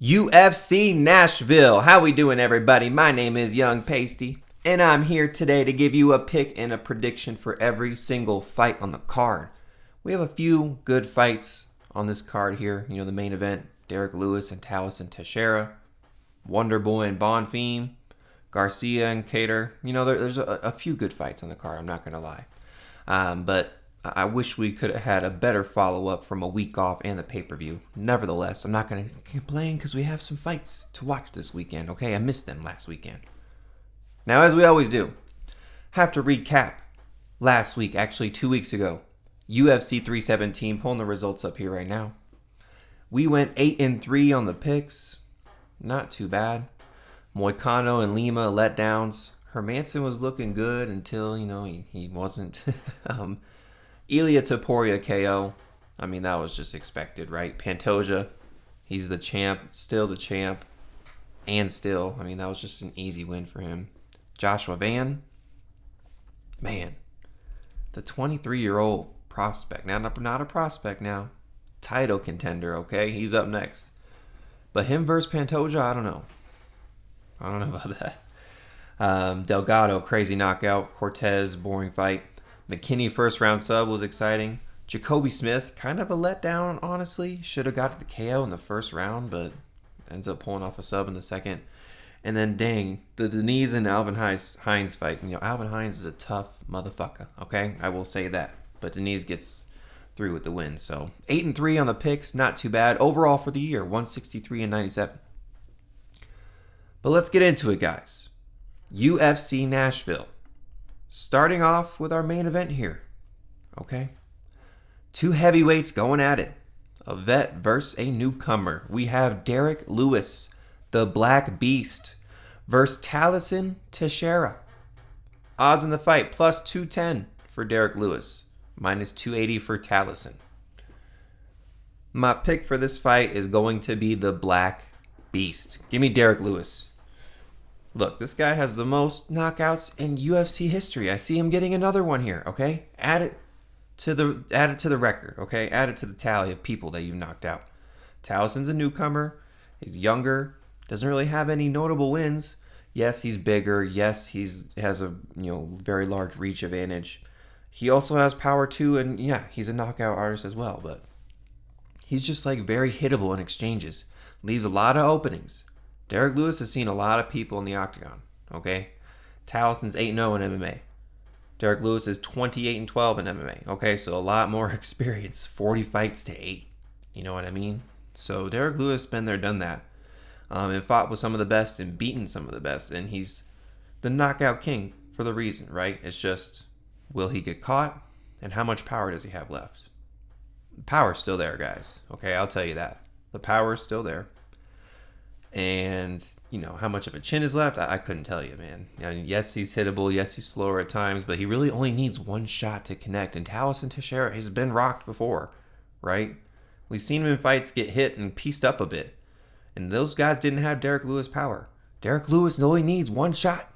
UFC Nashville. How we doing, everybody? My name is Young Pasty, and I'm here today to give you a pick and a prediction for every single fight on the card. We have a few good fights on this card here. You know, the main event, Derrick Lewis and Tallison Teixeira, Wonderboy and Bonfim, Garcia and Kattar. You know, there's a few good fights on the card, I'm not going to lie. But I wish we could have had a better follow-up from a week off and the pay-per-view. Nevertheless, I'm not going to complain because we have some fights to watch this weekend, okay? I missed them last weekend. Now, as we always do, have to recap last week, actually 2 weeks ago. UFC 317, pulling the results up here right now. We went 8-3 on the picks. Not too bad. Moicano and Lima letdowns. Hermanson was looking good until, he wasn't. Ilia Topuria KO. I mean, that was just expected, right? Pantoja, he's the champ, still the champ. And still, I mean, that was just an easy win for him. Joshua Van, man, the 23-year-old prospect. Now, not a prospect now. Title contender, okay? He's up next. But him versus Pantoja, I don't know. I don't know about that. Delgado, crazy knockout. Cortez, boring fight. McKinney first round sub was exciting. Jacoby Smith, kind of a letdown, honestly. Should have got to the KO in the first round, but ends up pulling off a sub in the second. And then, dang, the Denise and Alvin Hines fight. You know, Alvin Hines is a tough motherfucker, okay? I will say that. But Denise gets through with the win. So 8-3 on the picks, not too bad. Overall for the year, 163-97. But let's get into it, guys. UFC Nashville. Starting off with our main event here, okay? Two heavyweights going at it. A vet versus a newcomer. We have Derrick Lewis, the Black Beast, versus Tallison Teixeira. Odds in the fight, plus 210 for Derrick Lewis, minus 280 for Tallison. My pick for this fight is going to be the Black Beast. Give me Derrick Lewis. Look, this guy has the most knockouts in UFC history. I see him getting another one here, okay? Add it to the record, okay? Add it to the tally of people that you've knocked out. Tallison's a newcomer. He's younger. Doesn't really have any notable wins. Yes, he's bigger. Yes, has a very large reach advantage. He also has power too, and yeah, he's a knockout artist as well, but he's just like very hittable in exchanges. Leaves a lot of openings. Derrick Lewis has seen a lot of people in the octagon, okay? Tallison's 8-0 in MMA. Derrick Lewis is 28-12 in MMA, okay? So a lot more experience, 40 fights to 8. You know what I mean? So Derrick Lewis been there, done that, and fought with some of the best and beaten some of the best, and he's the knockout king for the reason, right? It's just, will he get caught, and how much power does he have left? The power's still there, guys, okay? I'll tell you that. The power is still there. And, how much of a chin is left, I couldn't tell you, man. Yes, he's hittable. Yes, he's slower at times. But he really only needs one shot to connect. And Tallison Teixeira has been rocked before, right? We've seen him in fights get hit and pieced up a bit. And those guys didn't have Derrick Lewis power. Derrick Lewis only needs one shot,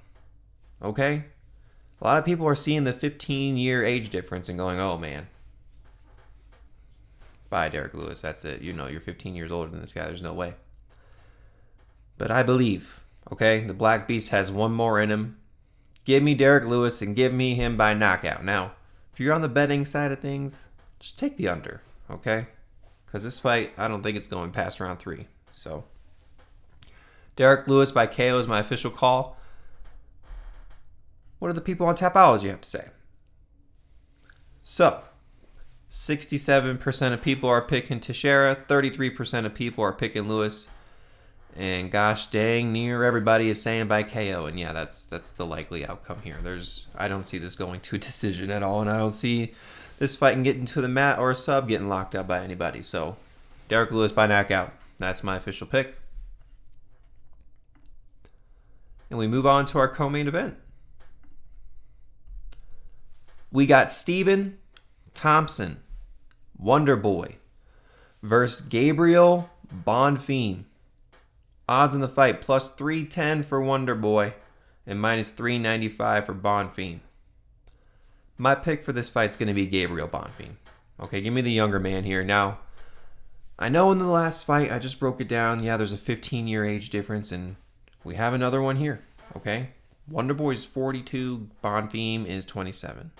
okay? A lot of people are seeing the 15-year age difference and going, oh, man. Bye, Derrick Lewis. That's it. You're 15 years older than this guy. There's no way. But I believe, okay, the Black Beast has one more in him. Give me Derrick Lewis and give me him by knockout. Now, if you're on the betting side of things, just take the under, okay? Because this fight, I don't think it's going past round 3. So, Derrick Lewis by KO is my official call. What do the people on Tapology have to say? So, 67% of people are picking Teixeira. 33% of people are picking Lewis. And gosh dang, near everybody is saying by KO. And yeah, that's the likely outcome here. I don't see this going to a decision at all. And I don't see this fight getting to the mat or a sub getting locked up by anybody. So, Derrick Lewis by knockout. That's my official pick. And we move on to our co-main event. We got Stephen Thompson, Wonderboy, versus Gabriel Bonfim. Odds in the fight, plus 310 for Wonderboy and minus 395 for Bonfim. My pick for this fight is going to be Gabriel Bonfim. Okay, give me the younger man here. Now, I know in the last fight, I just broke it down. Yeah, there's a 15-year age difference, and we have another one here, okay? Wonderboy's 42, Bonfim is 27.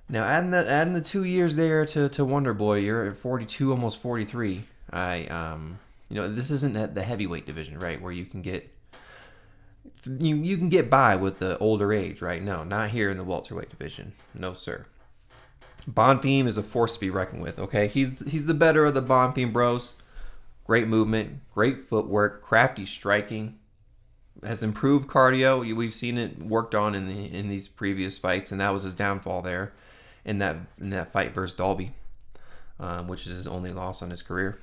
Now, adding the 2 years there to Wonderboy, you're at 42, almost 43. This isn't the heavyweight division, right, where you can get by with the older age, right? No, not here in the welterweight division. No, sir. Bonfim is a force to be reckoned with, okay? He's the better of the Bonfim bros. Great movement, great footwork, crafty striking. Has improved cardio. We've seen it worked on in these previous fights, and that was his downfall there in that fight versus Dalby, which is his only loss on his career.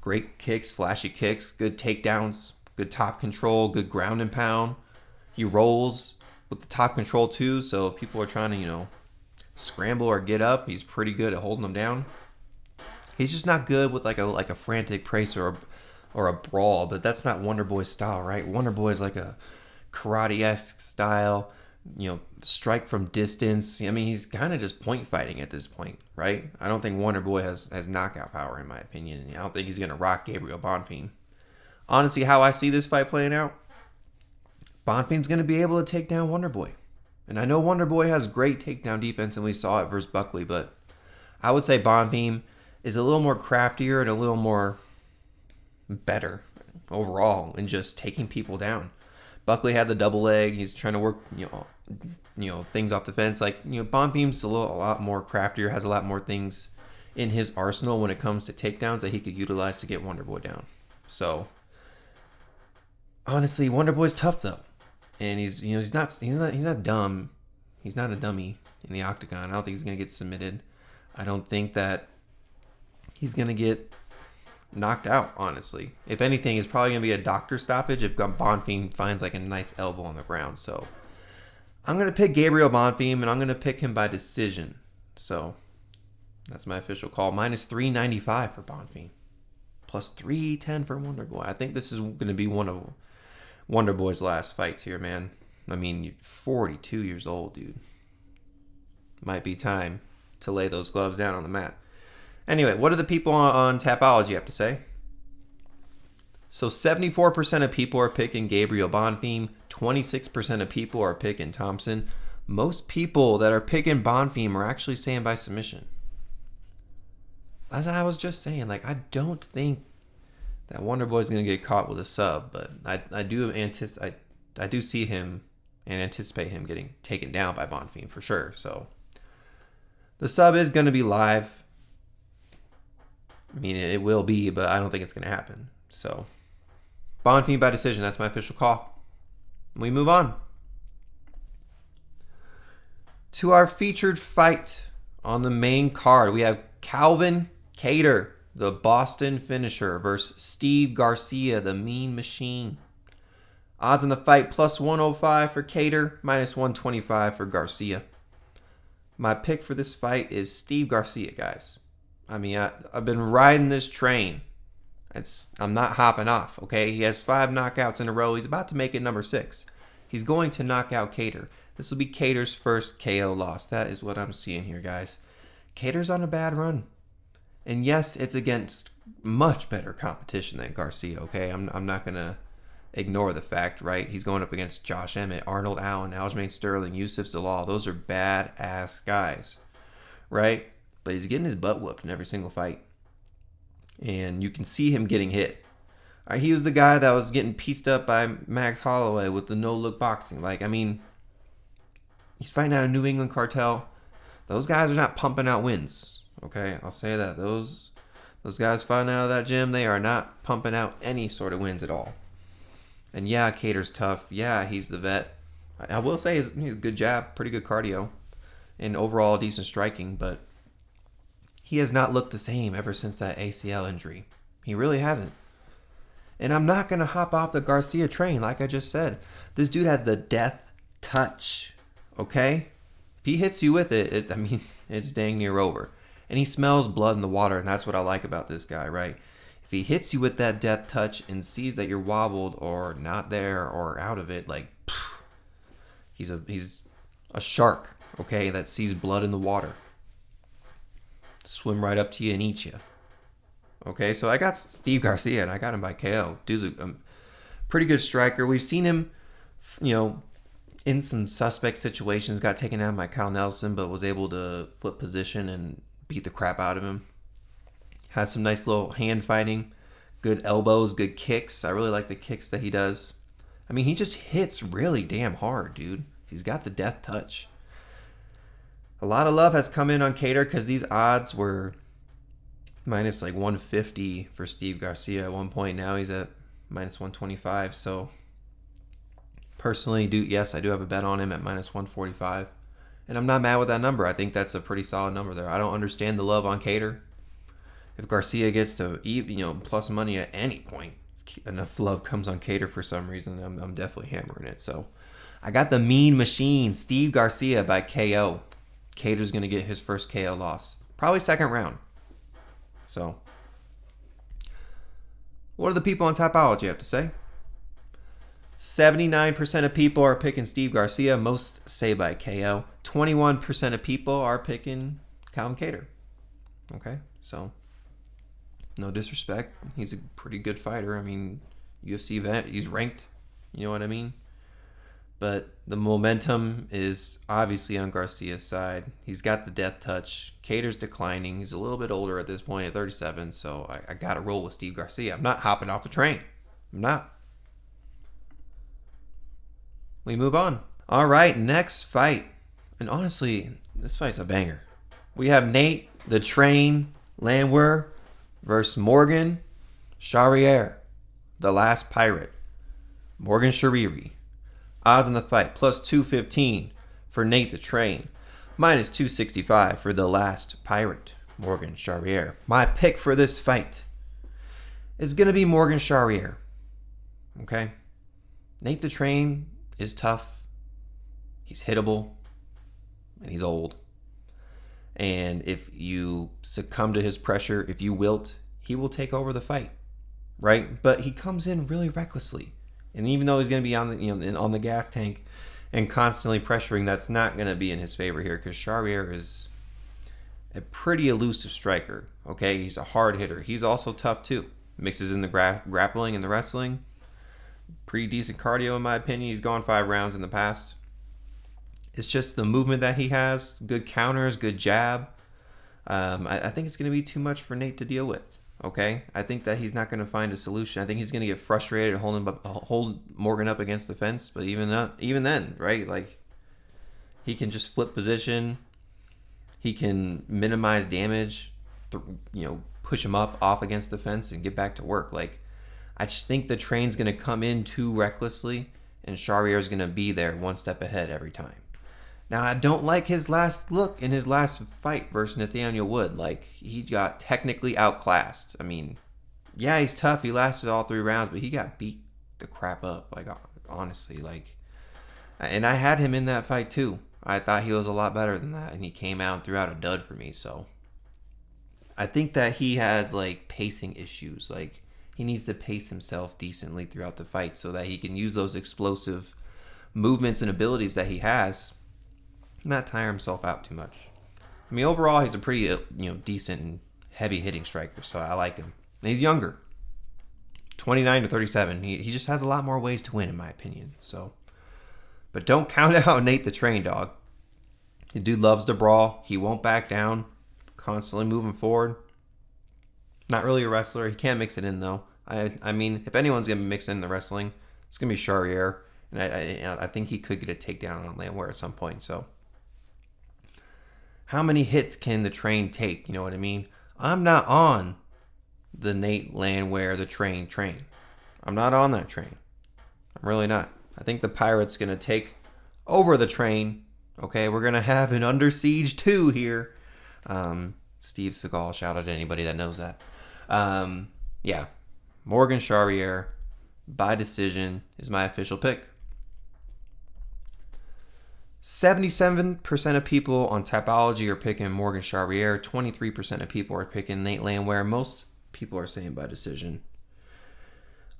Great kicks, flashy kicks, good takedowns, good top control, good ground and pound. He rolls with the top control too, so if people are trying to, scramble or get up, he's pretty good at holding them down. He's just not good with like a frantic press or a brawl, but that's not Wonderboy's style, right? Wonderboy is like a karate-esque style, strike from distance. I mean, he's kind of just point fighting at this point, right? I don't think Wonderboy has knockout power, in my opinion. And I don't think he's going to rock Gabriel Bonfim. Honestly, how I see this fight playing out, Bonfim's going to be able to take down Wonderboy. And I know Wonderboy has great takedown defense, and we saw it versus Buckley, but I would say Bonfim is a little more craftier and a little more better overall in just taking people down. Buckley had the double leg. He's trying to work, things off the fence. Like, Bonfim's a lot more craftier, has a lot more things in his arsenal when it comes to takedowns that he could utilize to get Wonderboy down. So, honestly, Wonderboy's tough though. And he's not dumb. He's not a dummy in the octagon. I don't think he's gonna get submitted. I don't think that he's gonna get knocked out. Honestly, if anything, it's probably gonna be a doctor stoppage if Bonfim finds like a nice elbow on the ground. So I'm gonna pick Gabriel Bonfim, and I'm gonna pick him by decision. So that's my official call. Minus 395 for Bonfim, plus 310 for Wonderboy. I think this is gonna be one of Wonderboy's last fights here, man. I mean, 42 years old, dude. Might be time to lay those gloves down on the mat. Anyway, what do the people on Tapology have to say? So 74% of people are picking Gabriel Bonfim. 26% of people are picking Thompson. Most people that are picking Bonfim are actually saying by submission. As I was just saying, I don't think that Wonderboy's going to get caught with a sub, but I do see him and anticipate him getting taken down by Bonfim for sure. So the sub is going to be live. I mean, it will be, but I don't think it's going to happen. So Bonfim by decision. That's my official call. We move on to our featured fight on the main card. We have Calvin Kattar, the Boston finisher, versus Steve Garcia, the Mean Machine. Odds on the fight, plus 105 for Kattar, minus 125 for Garcia. My pick for this fight is Steve Garcia, guys. I mean, I've been riding this train. I'm not hopping off, okay? He has 5 knockouts in a row. He's about to make it number 6. He's going to knock out Kattar. This will be Kattar's first KO loss. That is what I'm seeing here, guys. Kattar's on a bad run. And yes, it's against much better competition than Garcia, okay? I'm not going to ignore the fact, right? He's going up against Josh Emmett, Arnold Allen, Aljamain Sterling, Yusuf Zalal. Those are badass guys, right? But he's getting his butt whooped in every single fight. And you can see him getting hit. Right, he was the guy that was getting pieced up by Max Holloway with the no-look boxing. He's fighting out of New England cartel. Those guys are not pumping out wins. Okay, I'll say that. Those guys fighting out of that gym, they are not pumping out any sort of wins at all. And yeah, Kattar's tough. Yeah, he's the vet. I will say he's a good jab, pretty good cardio, and overall decent striking, but he has not looked the same ever since that ACL injury. He really hasn't. And I'm not going to hop off the Garcia train, like I just said. This dude has the death touch, okay? If he hits you with it, it's dang near over. And he smells blood in the water, and that's what I like about this guy, right? If he hits you with that death touch and sees that you're wobbled or not there or out of it, he's a shark, okay, that sees blood in the water. Swim right up to you and eat you. Okay, so I got Steve Garcia, and I got him by KO. Dude's a pretty good striker. We've seen him, in some suspect situations, got taken out by Kyle Nelson, but was able to flip position and beat the crap out of him. Has some nice little hand fighting, good elbows, good kicks. I really like the kicks that he does. I mean, he just hits really damn hard, dude. He's got the death touch. A lot of love has come in on Kattar because these odds were minus like 150 for Steve Garcia at one point. Now he's at minus 125. So personally, I do have a bet on him at minus 145. And I'm not mad with that number. I think that's a pretty solid number there. I don't understand the love on Kattar. If Garcia gets to plus money at any point, if enough love comes on Kattar for some reason, I'm definitely hammering it. So I got the mean machine, Steve Garcia by KO. Kattar's going to get his first KO loss. Probably second round. So, what do the people on Tapology have to say? 79% of people are picking Steve Garcia. Most say by KO. 21% of people are picking Callum Kattar. Okay, so no disrespect. He's a pretty good fighter. I mean, UFC event. He's ranked. You know what I mean? But the momentum is obviously on Garcia's side. He's got the death touch. Kattar's declining. He's a little bit older at this point at 37, so I got to roll with Steve Garcia. I'm not hopping off the train. I'm not. We move on. All right, next fight. And honestly, this fight's a banger. We have Nate, the Train, Landwehr versus Morgan Charriere, the last pirate. Morgan Charriere. Odds on the fight, plus 215 for Nate the Train. Minus 265 for the last pirate, Morgan Charriere. My pick for this fight is going to be Morgan Charriere. Okay? Nate the Train is tough. He's hittable. And he's old. And if you succumb to his pressure, if you wilt, he will take over the fight. Right? But he comes in really recklessly. And even though he's going to be on the gas tank and constantly pressuring, that's not going to be in his favor here because Charriere is a pretty elusive striker. Okay, he's a hard hitter. He's also tough too. Mixes in the grappling and the wrestling. Pretty decent cardio in my opinion. He's gone 5 rounds in the past. It's just the movement that he has. Good counters, good jab. I think it's going to be too much for Nate to deal with. Okay, I think that he's not going to find a solution. I think he's going to get frustrated and hold Morgan up against the fence. But even then, right? Like he can just flip position. He can minimize damage. Push him up off against the fence and get back to work. Like I just think the Train's going to come in too recklessly, and Charriere's going to be there one step ahead every time. Now, I don't like his last look in his last fight versus Nathaniel Wood. Like, he got technically outclassed. I mean, yeah, he's tough. He lasted all 3 rounds, but he got beat the crap up. Like, honestly, like... And I had him in that fight, too. I thought he was a lot better than that, and he came out and threw out a dud for me, so... I think that he has, like, pacing issues. Like, he needs to pace himself decently throughout the fight so that he can use those explosive movements and abilities that he has... not tire himself out too much. I mean, overall, he's a pretty, decent and heavy-hitting striker, so I like him. And he's younger. 29 to 37. He just has a lot more ways to win, in my opinion. So, but don't count out Nate the Train, dog. The dude loves to brawl. He won't back down. Constantly moving forward. Not really a wrestler. He can't mix it in, though. I mean, if anyone's going to mix in the wrestling, it's going to be Charriere. And I think he could get a takedown on Landwehr at some point, so... How many hits can the Train take? You know what I mean? I'm not on the Nate Landwehr, the train. I'm not on that train. I'm really not. I think the Pirate's going to take over the Train. Okay, we're going to have an Under Siege 2 here. Steve Seagal, shout out to anybody that knows that. Yeah, Morgan Charriere by decision is my official pick. 77% of people on Tapology are picking Morgan Charriere. 23% of people are picking Nate Landwehr. Most people are saying by decision.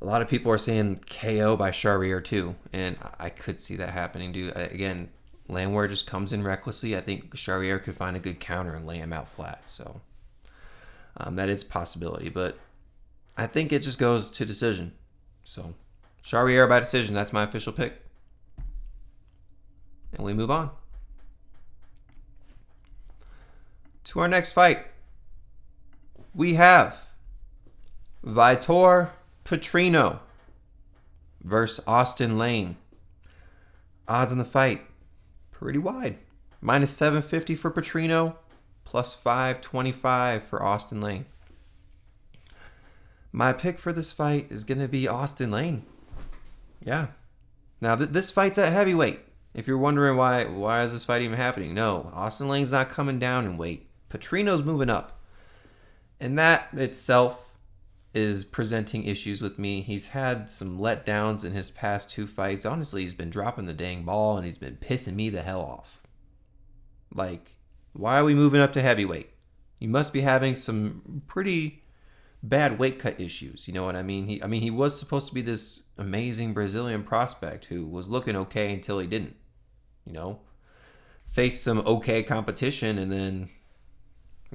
A lot of people are saying KO by Charriere too. And I could see that happening, dude. Again, Landwehr just comes in recklessly. I think Charriere could find a good counter and lay him out flat. So That is a possibility, but I think it just goes to decision. So, Charriere by decision. That's my official pick. And we move on to our next fight. We have Vitor Petrino versus Austen Lane. Odds on the fight, pretty wide. Minus 750 for Petrino, plus 525 for Austen Lane. My pick for this fight is going to be Austen Lane. Yeah. Now, this fight's at heavyweight. If you're wondering why is this fight even happening? No, Austen Lane's not coming down in weight. Petrino's moving up. And that itself is presenting issues with me. He's had some letdowns in his past 2 fights. Honestly, he's been dropping the dang ball and he's been pissing me the hell off. Like, why are we moving up to heavyweight? You must be having some pretty bad weight cut issues. You know what I mean? He was supposed to be this amazing Brazilian prospect who was looking okay until he didn't. You know, faced some okay competition and then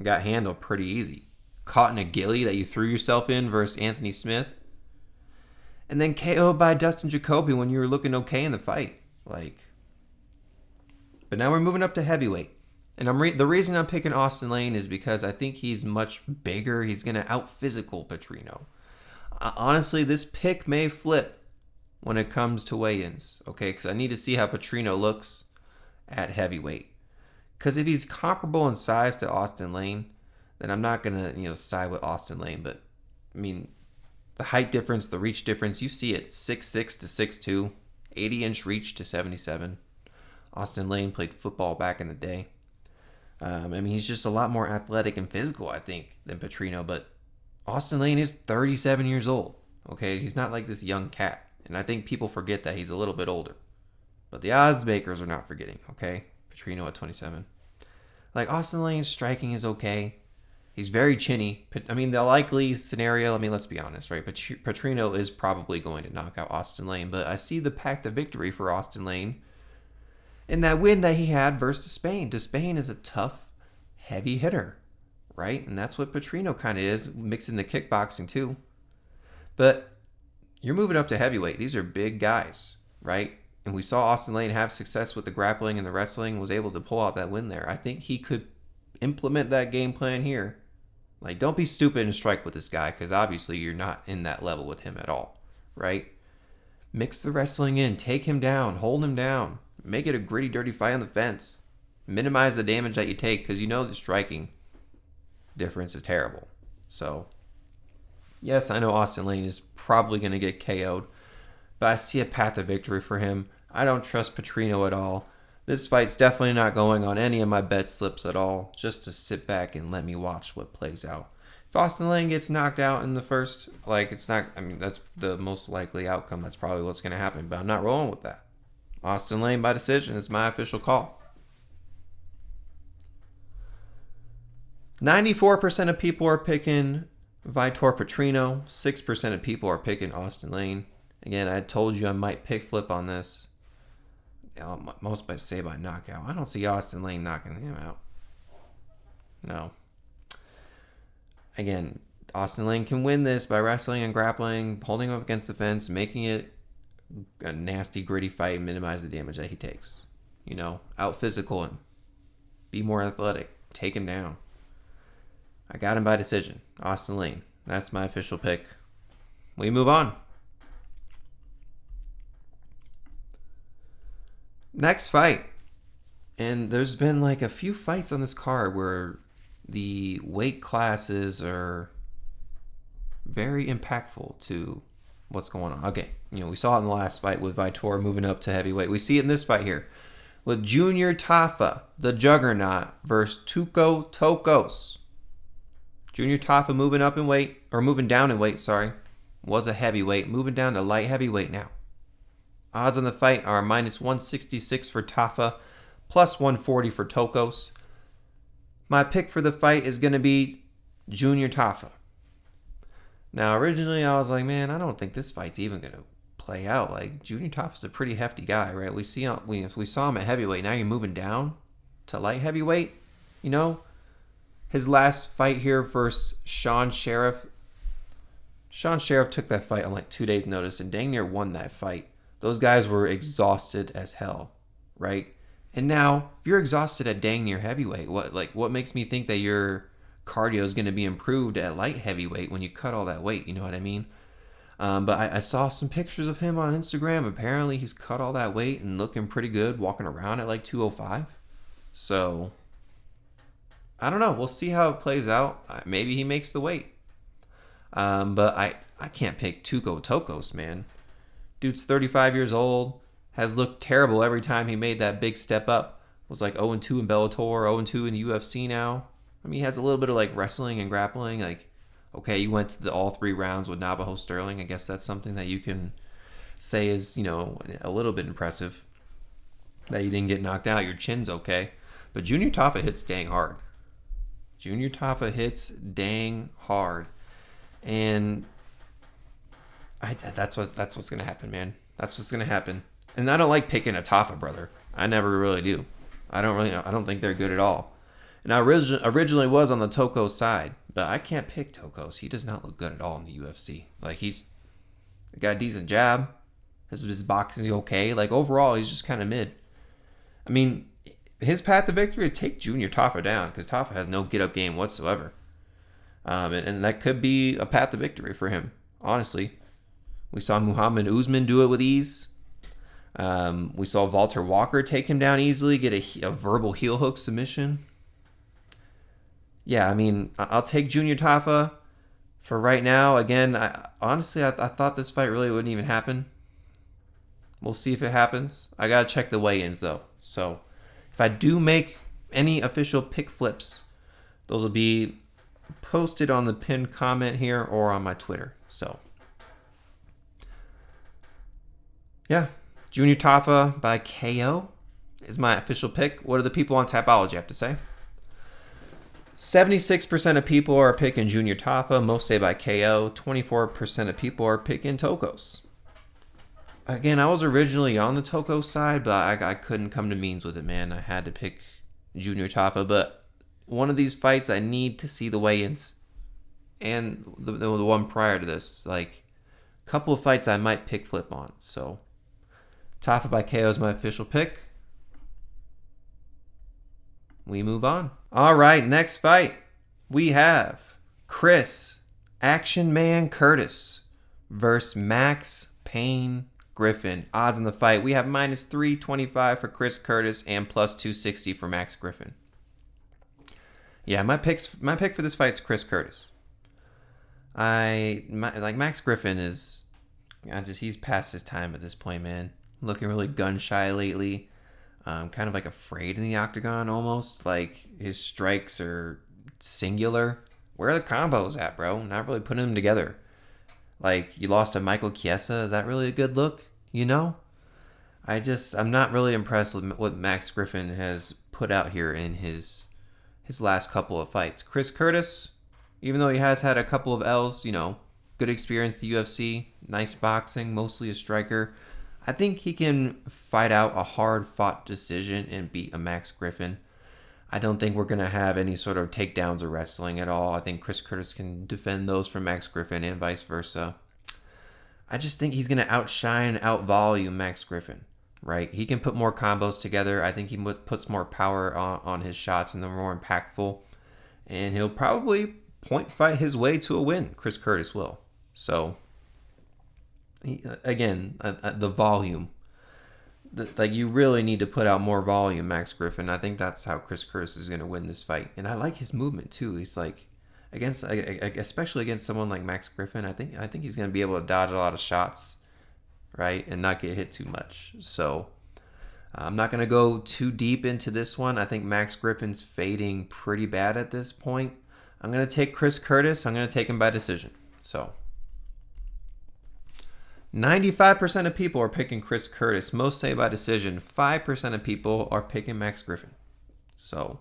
got handled pretty easy. Caught in a gilly that you threw yourself in versus Anthony Smith. And then KO'd by Dustin Jacoby when you were looking okay in the fight. But now we're moving up to heavyweight. And the reason I'm picking Austen Lane is because I think he's much bigger. He's going to out-physical Petrino. Honestly, this pick may flip when it comes to weigh-ins. Okay, because I need to see how Petrino looks at heavyweight. Because if he's comparable in size to Austen Lane, then I'm not going to side with Austen Lane. But, I mean, the height difference, the reach difference, you see it 6'6 to 6'2, 80-inch reach to 77. Austen Lane played football back in the day. He's just a lot more athletic and physical, I think, than Petrino. But Austen Lane is 37 years old. Okay, he's not like this young cat. And I think people forget that he's a little bit older. But the odds makers are not forgetting, okay? Petrino at 27. Austen Lane's striking is okay. He's very chinny. The likely scenario, let's be honest, right? Petrino is probably going to knock out Austen Lane. But I see the path to victory for Austen Lane in that win that he had versus Spain. Despain is a tough, heavy hitter, right? And that's what Petrino kind of is, mixing the kickboxing too. But you're moving up to heavyweight. These are big guys, right? And we saw Austen Lane have success with the grappling and the wrestling, was able to pull out that win there. I think he could implement that game plan here. Don't be stupid and strike with this guy, because obviously you're not in that level with him at all, right? Mix the wrestling in, take him down, hold him down. Make it a gritty, dirty fight on the fence. Minimize the damage that you take, because the striking difference is terrible. So, yes, I know Austen Lane is probably going to get KO'd, but I see a path to victory for him. I don't trust Petrino at all. This fight's definitely not going on any of my bet slips at all, just to sit back and let me watch what plays out. If Austen Lane gets knocked out in the first, it's not, that's the most likely outcome. That's probably what's going to happen, but I'm not rolling with that. Austen Lane by decision is my official call. 94% of people are picking Vitor Petrino. 6% of people are picking Austen Lane. Again, I told you I might pick flip on this. Most by say by knockout. I don't see Austen Lane knocking him out. No. Again, Austen Lane can win this by wrestling and grappling, holding him up against the fence, making it a nasty, gritty fight, and minimize the damage that he takes. Out physical him. Be more athletic. Take him down. I got him by decision. Austen Lane. That's my official pick. We move on. Next fight. And there's been a few fights on this card where the weight classes are very impactful to what's going on. Okay, we saw it in the last fight with Vitor moving up to heavyweight. We see it in this fight here with Junior Tafa, the Juggernaut, versus Tuco Tokkos. Junior Tafa moving down in weight, was a heavyweight, moving down to light heavyweight now. Odds on the fight are minus 166 for Tafa, plus 140 for Tokkos. My pick for the fight is going to be Junior Tafa. Now, originally I was like, man, I don't think this fight's even going to play out. Junior Tafa's a pretty hefty guy, right? We saw him at heavyweight. Now you're moving down to light heavyweight. His His last fight here versus Sean Sheriff. Sean Sheriff took that fight on like 2 days' notice and dang near won that fight. Those guys were exhausted as hell, right? And now, if you're exhausted at dang near heavyweight, what makes me think that your cardio is going to be improved at light heavyweight when you cut all that weight? You know what I mean? But I saw some pictures of him on Instagram. Apparently, he's cut all that weight and looking pretty good, walking around at like 205. So, I don't know. We'll see how it plays out. Maybe he makes the weight. But I can't pick Tuco Tokkos, man. Dude's 35 years old, has looked terrible every time he made that big step up. Was like 0-2 in Bellator, 0-2 in the UFC now. I mean, he has a little bit of like wrestling and grappling. Like, okay, you went to all 3 rounds with Navajo Sterling. I guess that's something that you can say is, a little bit impressive. That you didn't get knocked out. Your chin's okay. But Junior Tafa hits dang hard. Junior Tafa hits dang hard. And that's what's gonna happen, man. That's what's gonna happen. And I don't like picking a Tafa brother. I never really do. I don't think they're good at all. And I originally was on the Tokkos side, but I can't pick Tokkos. He does not look good at all in the UFC. Like, he's got a decent jab. His boxing is okay. Like, overall, he's just kind of mid. I mean, his path to victory is take Junior Tafa down, because Tafa has no get-up game whatsoever. And that could be a path to victory for him, honestly. We saw Muhammad Usman do it with ease. We saw Valter Walker take him down easily, get a verbal heel hook submission. Yeah, I mean, I'll take Junior Tafa for right now. Again, I thought this fight really wouldn't even happen. We'll see if it happens. I got to check the weigh-ins, though. So, if I do make any official pick flips, those will be posted on the pinned comment here or on my Twitter. So, yeah, Junior Tafa by KO is my official pick. What do the people on Tapology have to say? 76% of people are picking Junior Tafa. Most say by KO. 24% of people are picking Tokkos. Again, I was originally on the Tokkos side, but I couldn't come to means with it, man. I had to pick Junior Tafa, but one of these fights, I need to see the weigh-ins. And the one prior to this. Like, a couple of fights I might pick flip on. So, Tafa by KO is my official pick. We move on. All right, next fight. We have Chris Action Man Curtis versus Max Payne Griffin. Odds on the fight. We have minus 325 for Chris Curtis and plus 260 for Max Griffin. Yeah, my pick for this fight is Chris Curtis. Max Griffin is, he's past his time at this point, man. Looking really gun shy lately. Kind of like afraid in the octagon almost. Like, his strikes are singular. Where are the combos at, bro? Not really putting them together. Like, you lost to Michael Chiesa. Is that really a good look? I'm not really impressed with what Max Griffin has put out here in his last couple of fights. Chris Curtis, even though he has had a couple of L's, good experience at the UFC, nice boxing, mostly a striker. I think he can fight out a hard-fought decision and beat a Max Griffin. I don't think we're going to have any sort of takedowns or wrestling at all. I think Chris Curtis can defend those from Max Griffin and vice versa. I just think he's going to outshine, outvolume Max Griffin, right? He can put more combos together. I think he puts more power on his shots and they're more impactful. And he'll probably point fight his way to a win. Chris Curtis will. So, the volume. You really need to put out more volume, Max Griffin. I think that's how Chris Curtis is going to win this fight. And I like his movement, too. He's like, especially against someone like Max Griffin, I think he's going to be able to dodge a lot of shots, right, and not get hit too much. So I'm not going to go too deep into this one. I think Max Griffin's fading pretty bad at this point. I'm going to take Chris Curtis. I'm going to take him by decision. So 95% of people are picking Chris Curtis. Most say by decision. 5% of people are picking Max Griffin. So,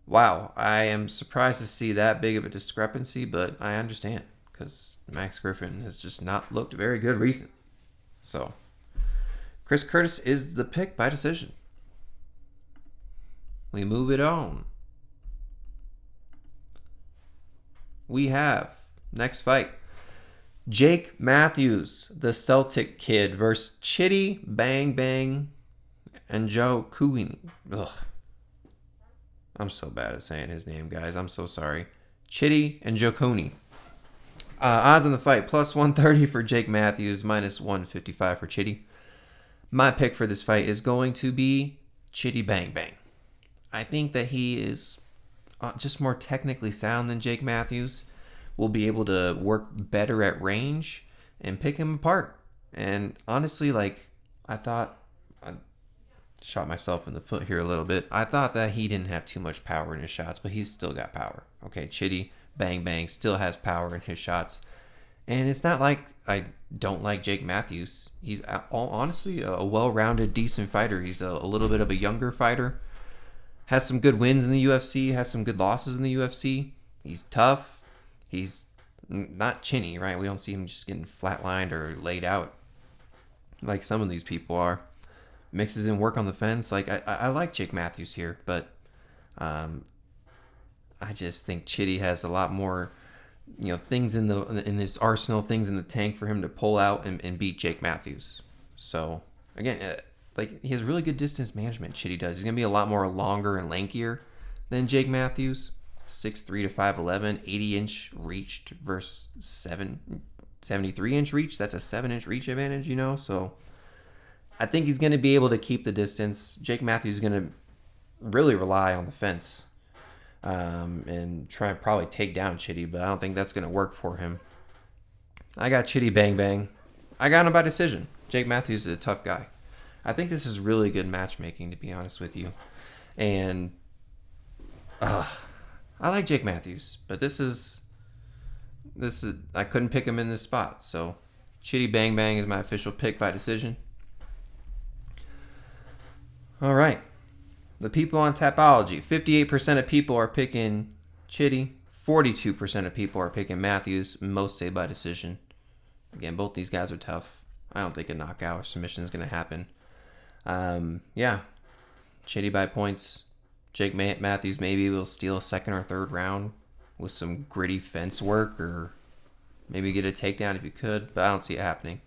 wow. I am surprised to see that big of a discrepancy, but I understand because Max Griffin has just not looked very good recently. So, Chris Curtis is the pick by decision. We move it on. we have next fight. Jake Matthews, the Celtic kid, versus Chidi Bang Bang Njokuani. Ugh. I'm so bad at saying his name, guys. I'm so sorry. Chidi Njokuani. Odds on the fight, plus 130 for Jake Matthews, minus 155 for Chidi. My pick for this fight is going to be Chidi Bang Bang. I think that he is just more technically sound than Jake Matthews. Will be able to work better at range and pick him apart. And honestly, I thought, I shot myself in the foot here a little bit. I thought that he didn't have too much power in his shots, but he's still got power. Okay, Chidi Bang Bang still has power in his shots. And it's not like I don't like Jake Matthews. He's honestly a well-rounded, decent fighter. He's a little bit of a younger fighter. Has some good wins in the UFC, has some good losses in the UFC. He's tough. He's not chinny, right? We don't see him just getting flatlined or laid out like some of these people are. Mixes in work on the fence. I like Jake Matthews here, but I just think Chidi has a lot more, things in his arsenal, things in the tank for him to pull out and beat Jake Matthews. So again, he has really good distance management. Chidi does. He's gonna be a lot more longer and lankier than Jake Matthews. 6'3" to 5'11", 80-inch reach versus 73-inch reach. That's a 7-inch reach advantage, So I think he's going to be able to keep the distance. Jake Matthews is going to really rely on the fence and try and probably take down Chidi, but I don't think that's going to work for him. I got Chidi Bang Bang. I got him by decision. Jake Matthews is a tough guy. I think this is really good matchmaking, to be honest with you. And I like Jake Matthews, but this is I couldn't pick him in this spot. So Chidi Bang Bang is my official pick by decision. All right. The people on Tapology, 58% of people are picking Chidi, 42% of people are picking Matthews, most say by decision. Again, both these guys are tough. I don't think a knockout or submission is going to happen. Chidi by points. Jake Matthews maybe will steal a second or third round with some gritty fence work or maybe get a takedown if you could, but I don't see it happening.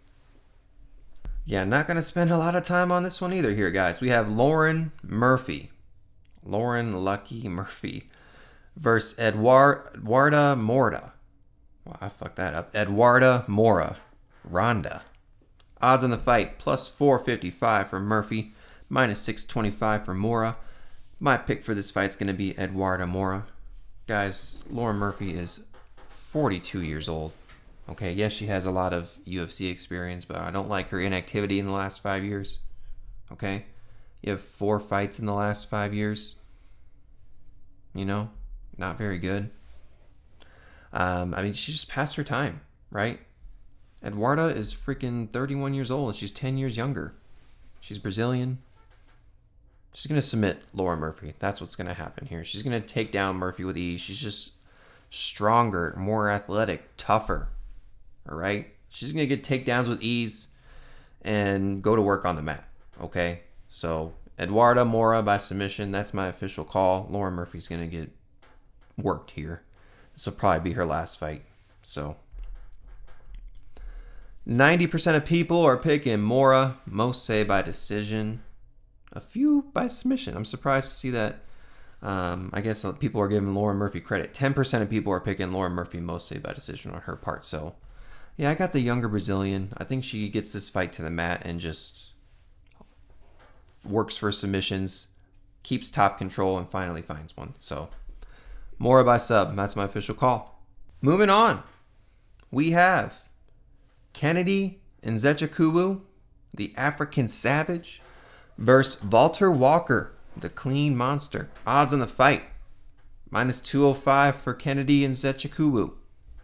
Yeah, not going to spend a lot of time on this one either here, guys. We have Lauren Lucky Murphy versus Eduarda Moura. Wow, I fucked that up. Eduarda Moura. Ronda. Odds on the fight, plus 455 for Murphy, minus 625 for Moura. My pick for this fight is going to be Eduarda Moura. Guys, Lauren Murphy is 42 years old. Okay, yes, she has a lot of UFC experience, but I don't like her inactivity in the last 5 years. Okay? You have 4 fights in the last 5 years. Not very good. She just passed her time, right? Eduarda is freaking 31 years old. She's 10 years younger. She's Brazilian. She's going to submit Lauren Murphy. That's what's going to happen here. She's going to take down Murphy with ease. She's just stronger, more athletic, tougher. All right? She's going to get takedowns with ease and go to work on the mat. Okay? So, Eduarda Moura by submission. That's my official call. Lauren Murphy's going to get worked here. This will probably be her last fight. So, 90% of people are picking Moura. Most say by decision. A few by submission. I'm surprised to see that. I guess people are giving Lauren Murphy credit. 10% of people are picking Lauren Murphy, most say by decision on her part. So, yeah, I got the younger Brazilian. I think she gets this fight to the mat and just works for submissions, keeps top control, and finally finds one. So, Moura by sub. That's my official call. Moving on. We have Kennedy Nzechukwu, the African Savage, versus Valter Walker, the Clean Monster. Odds on the fight, minus 205 for Kennedy Nzechukwu,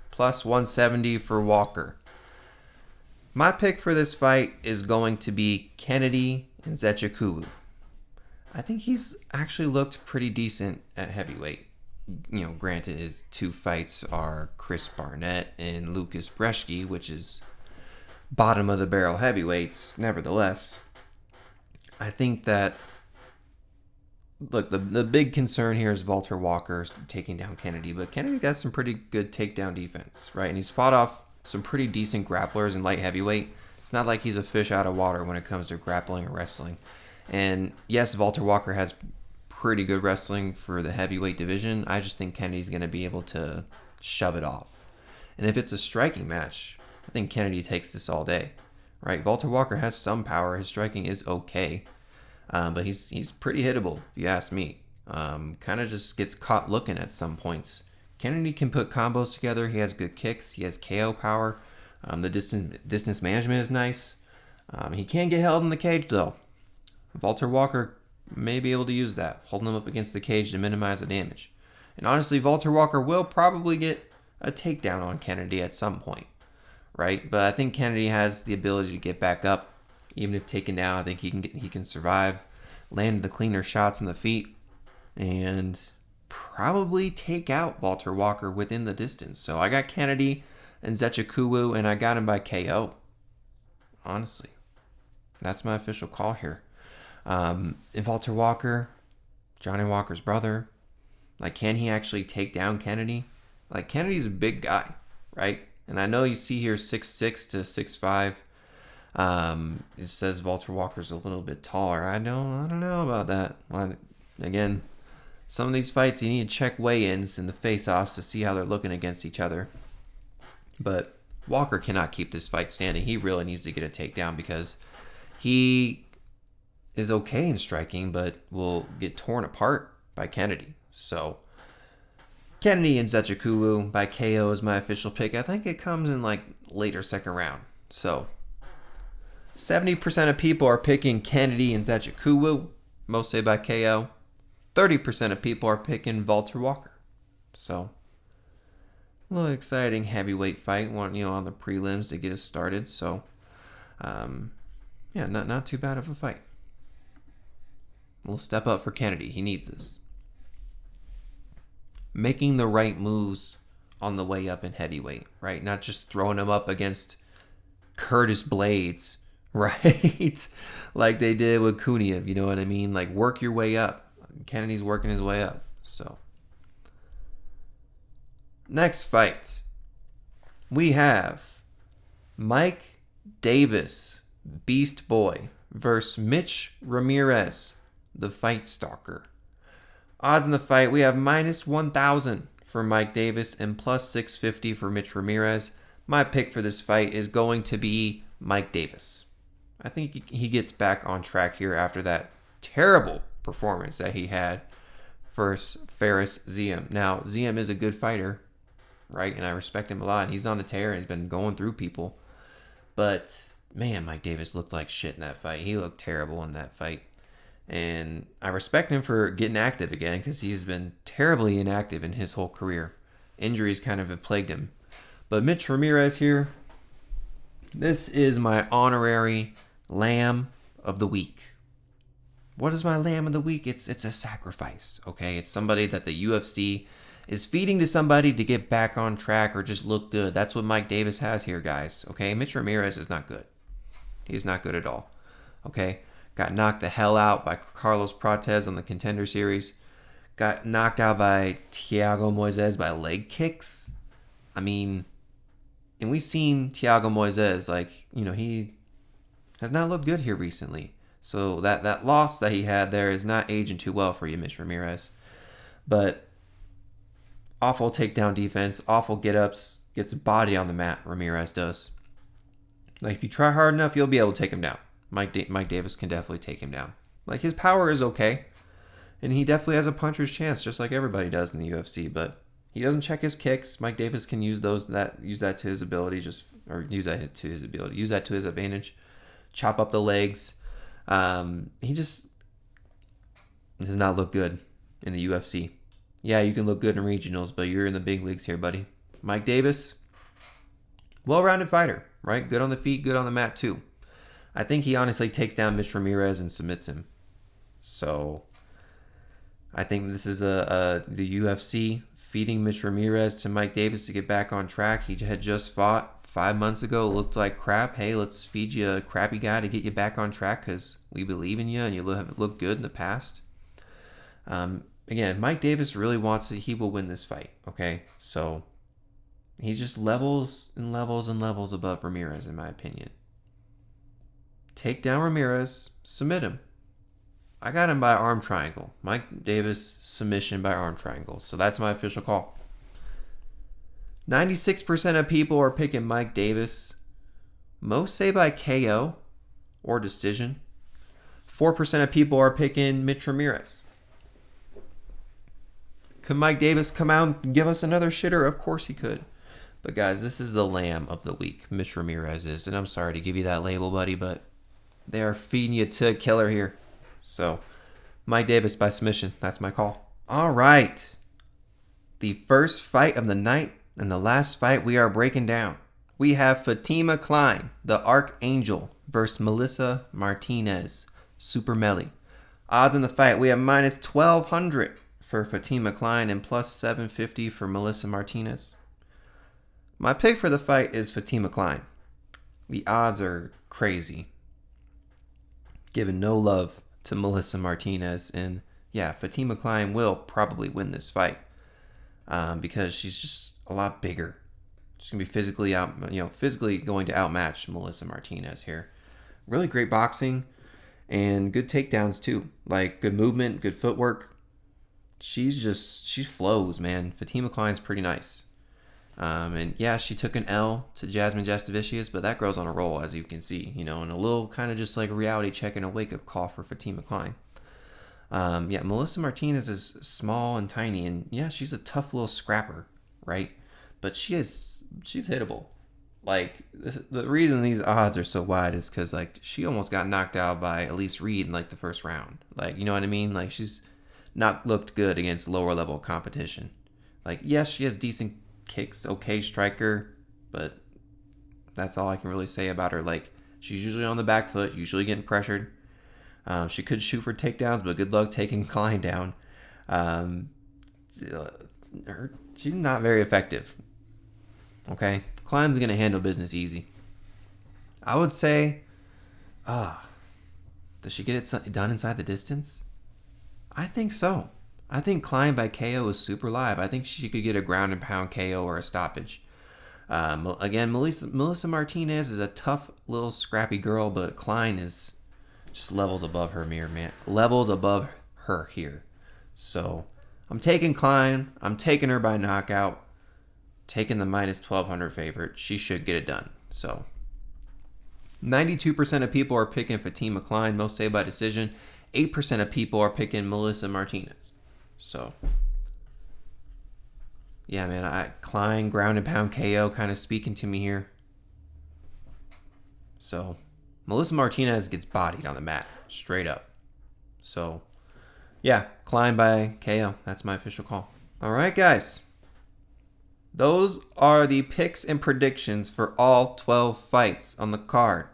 plus 170 for Walker. My pick for this fight is going to be Kennedy Nzechukwu. I think he's actually looked pretty decent at heavyweight. Granted, his 2 fights are Chris Barnett and Lucas Brzeski, which is bottom of the barrel heavyweights. Nevertheless, I think that look, the big concern here is Valter Walker taking down Kennedy, but Kennedy got some pretty good takedown defense, right? And he's fought off some pretty decent grapplers in light heavyweight. It's not like he's a fish out of water when it comes to grappling or wrestling. And yes, Valter Walker has pretty good wrestling for the heavyweight division. I just think Kennedy's going to be able to shove it off. And if it's a striking match, I think Kennedy takes this all day, right? Valter Walker has some power. His striking is okay, but he's pretty hittable, if you ask me. Kind of just gets caught looking at some points. Kennedy can put combos together. He has good kicks. He has KO power. The distance management is nice. He can get held in the cage, though. Valter Walker may be able to use that, holding him up against the cage to minimize the damage. And honestly, Valter Walker will probably get a takedown on Kennedy at some point, right? But I think Kennedy has the ability to get back up. Even if taken down, I think he can survive, land the cleaner shots in the feet, and probably take out Valter Walker within the distance. So I got Kennedy and Nzechukwu, and I got him by KO. Honestly, that's my official call here. If Valter Walker, Johnny Walker's brother, like, can he actually take down Kennedy? Like, Kennedy's a big guy, right? And I know you see here 6'6" to 6'5". It says Valter Walker's a little bit taller. I don't know about that. Again, some of these fights you need to check weigh-ins and the face-offs to see how they're looking against each other. But Walker cannot keep this fight standing. He really needs to get a takedown because he is okay in striking, but will get torn apart by Kennedy. So Kennedy and Nzechukwu by KO is my official pick. I think it comes in like later second round. So 70% of people are picking Kennedy and Nzechukwu, most say by KO. 30% of people are picking Valter Walker. So a little exciting heavyweight fight, on the prelims to get us started. So not too bad of a fight. We'll step up for Kennedy. He needs this. Making the right moves on the way up in heavyweight, right? Not just throwing him up against Curtis Blades, right? Like they did with Kuniev, you know what I mean? Like, work your way up. Kennedy's working his way up. So, next fight, we have Mike Davis, Beast Boy, versus Mitch Ramirez, the Fight Stalker. Odds in the fight, we have minus 1,000 for Mike Davis and plus 650 for Mitch Ramirez. My pick for this fight is going to be Mike Davis. I think he gets back on track here after that terrible performance that he had versus Fares Ziam. Now, Ziam is a good fighter, right? And I respect him a lot. He's on a tear and he's been going through people. But, man, Mike Davis looked like shit in that fight. He looked terrible in that fight. And I respect him for getting active again because he's been terribly inactive in his whole career. Injuries kind of have plagued him. But Mitch Ramirez here, this is my honorary Lamb of the Week. What is my Lamb of the Week? It's a sacrifice, okay? It's somebody that the UFC is feeding to somebody to get back on track or just look good. That's what Mike Davis has here, guys, okay? Mitch Ramirez is not good. He's not good at all, okay? Got knocked the hell out by Carlos Prates on the Contender Series. Got knocked out by Thiago Moises by leg kicks. I mean, and we've seen Thiago Moises, he has not looked good here recently. So that loss that he had there is not aging too well for you, Mitch Ramirez. But awful takedown defense, awful get-ups, gets a body on the mat, Ramirez does. Like, if you try hard enough, you'll be able to take him down. Mike Davis can definitely take him down. Like, his power is okay, and he definitely has a puncher's chance, just like everybody does in the UFC. But he doesn't check his kicks. Mike Davis can use that to his ability, use that to his advantage. Chop up the legs. He just does not look good in the UFC. Yeah, you can look good in regionals, but you're in the big leagues here, buddy. Mike Davis, well-rounded fighter, right? Good on the feet, good on the mat too. I think he honestly takes down Mitch Ramirez and submits him. So I think this is the UFC feeding Mitch Ramirez to Mike Davis to get back on track. He had just fought 5 months ago, looked like crap. Hey, let's feed you a crappy guy to get you back on track because we believe in you and you have looked good in the past. Again, Mike Davis really wants it. He will win this fight, okay? So he's just levels and levels and levels above Ramirez, in my opinion. Take down Ramirez, submit him. I got him by arm triangle. Mike Davis, submission by arm triangle. So that's my official call. 96% of people are picking Mike Davis. Most say by KO or decision. 4% of people are picking Mitch Ramirez. Could Mike Davis come out and give us another shitter? Of course he could. But guys, this is the lamb of the week. Mitch Ramirez is. And I'm sorry to give you that label, buddy, but they are feeding you to a killer here. So, Mike Davis by submission. That's my call. All right. The first fight of the night and the last fight we are breaking down. We have Fatima Kline, the Archangel, versus Melissa Martinez, Super Melly. Odds in the fight, we have minus 1,200 for Fatima Kline and plus 750 for Melissa Martinez. My pick for the fight is Fatima Kline. The odds are crazy. Giving no love to Melissa Martinez. And yeah, Fatima Kline will probably win this fight because she's just a lot bigger. She's going to be physically going to outmatch Melissa Martinez here. Really great boxing and good takedowns too. Like good movement, good footwork. She flows, man. Fatima Kline's pretty nice. And yeah, she took an L to Jasmine Jastovicius, but that girl's on a roll, as you can see, and a little kind of just like reality check and a wake-up call for Fatima Kline. Yeah, Melissa Martinez is small and tiny, and yeah, she's a tough little scrapper, right? But she's hittable. Like, the reason these odds are so wide is because, like, she almost got knocked out by Elise Reed in, like, the first round. Like, you know what I mean? Like, she's not looked good against lower-level competition. Like, yes, she has decent kicks, okay striker, but that's all I can really say about her. Like, she's usually on the back foot, usually getting pressured. She could shoot for takedowns, but good luck taking Kline down. She's not very effective. Okay, Kline's gonna handle business easy. I would say, does she get it done inside the distance? I think so. I think Kline by KO is super live. I think she could get a ground and pound KO or a stoppage. Again, Melissa Martinez is a tough little scrappy girl, but Kline is just levels above her, man. Levels above her here. So I'm taking Kline. I'm taking her by knockout. Taking the minus 1,200 favorite. She should get it done. So 92% of people are picking Fatima Kline. Most say by decision. 8% of people are picking Melissa Martinez. So, yeah, man, Kline, ground and pound KO kind of speaking to me here. So, Melissa Martinez gets bodied on the mat, straight up. So, yeah, Kline by KO. That's my official call. All right, guys. Those are the picks and predictions for all 12 fights on the card.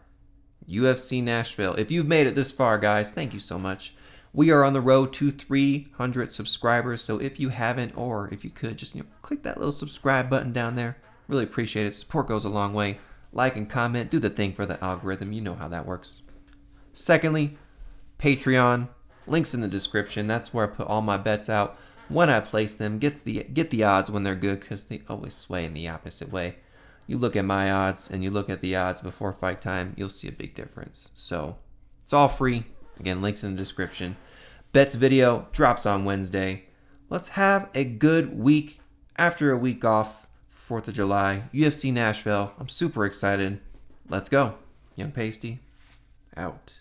UFC Nashville. If you've made it this far, guys, thank you so much. We are on the road to 300 subscribers, so if you haven't, or if you could, just click that little subscribe button down there. Really appreciate it. Support goes a long way. Like and comment. Do the thing for the algorithm. You know how that works. Secondly, Patreon. Links in the description. That's where I put all my bets out when I place them. Get the odds when they're good, because they always sway in the opposite way. You look at my odds and you look at the odds before fight time, you'll see a big difference. So it's all free. Again, links in the description. Bets video drops on Wednesday. Let's have a good week after a week off for 4th of July. UFC Nashville. I'm super excited. Let's go. Young Pasty, out.